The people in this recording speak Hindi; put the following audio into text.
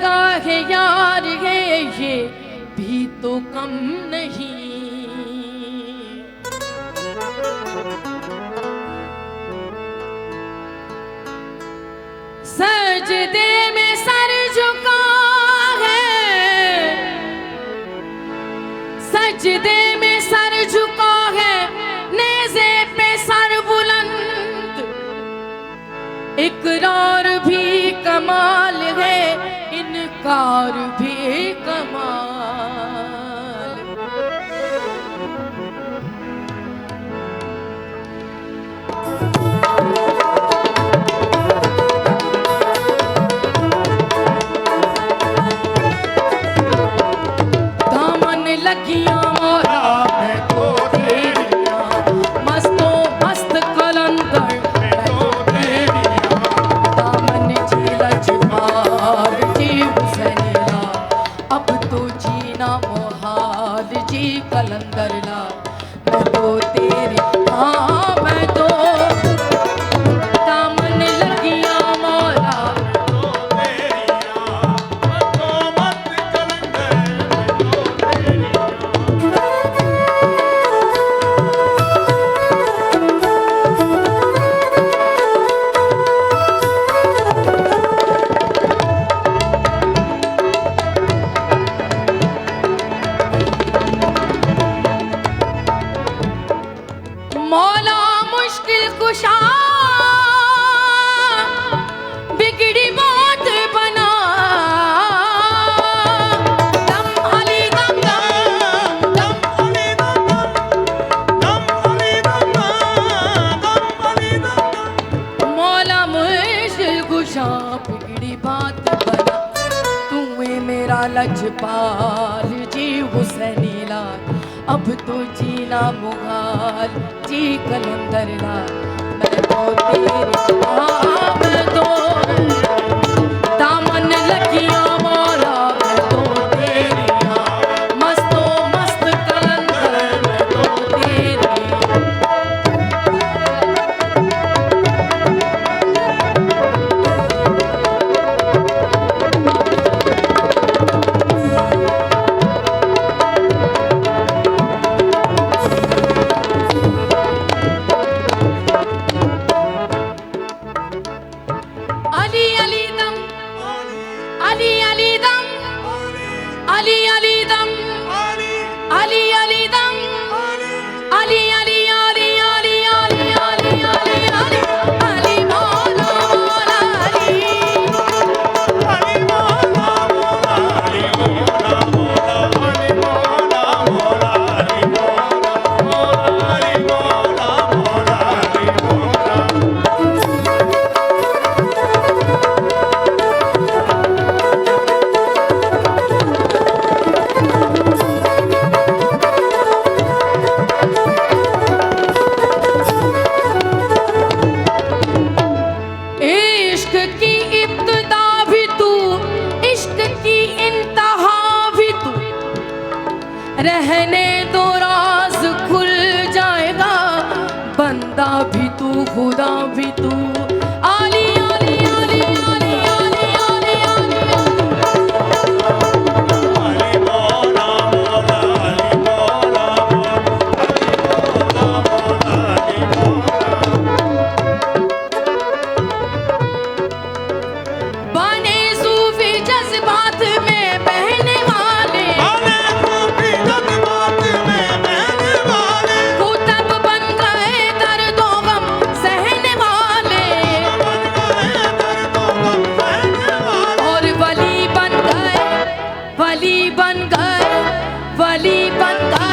निगाह यार है ये भी तो कम नहीं। सजदे में सर झुका है, सजदे में सर झुका है, नेज़े पे सर बुलंद। इकरार भी कमाल है, इनकार भी कमाल। दामन लगियां मोरा मैं तो तेरियां, मस्तों मस्त कलंदर मैं तो तेरियां। दामन जी लजपाल जी हुसैनिया, अब तो जीना मोहाल जी कलंदरला। मैं तो तेरी हाँ मैं तो दामन लगियां मोरा मौला मुश्किल कुशा बिगड़ी बात बना। दम अली दम दम दम अली दम दम अली दम दम। मौला मुश्किल कुशा बिगड़ी बात बना, तू है मेरा लजपाल जी हुसैनीला। अब तो जीना मुहाल जी कलंदरला। मैं तो तेरी हाँ मैं तो दामन लगियां मोरा मैं तो तेरी हाँ, मस्तों मस्त कलंदर मैं तो तेरी। अली अली दम अली अली दम अली अली दम अली अली दम अली अली अली अली अली अली अली अली अली मौला मौला अली अली मौला मौला अली मौला मौला अली मौला मौला अली मौला मौला अली मौला मौला अली मौला। इश्क की इब्तिदा भी तू, इश्क की इंतहा भी तू, रहने दो राज खुल जाएगा। बंदा भी तू खुदा भी तू। आली आली आली आली आली आली आली मौला मौला अली मौला मौला अली बने सूफी जज्बात में बहने वाले, कुतब बन गए दर्दों गम सहने वाले, और वली बन गए वली बन गए वली बन गए।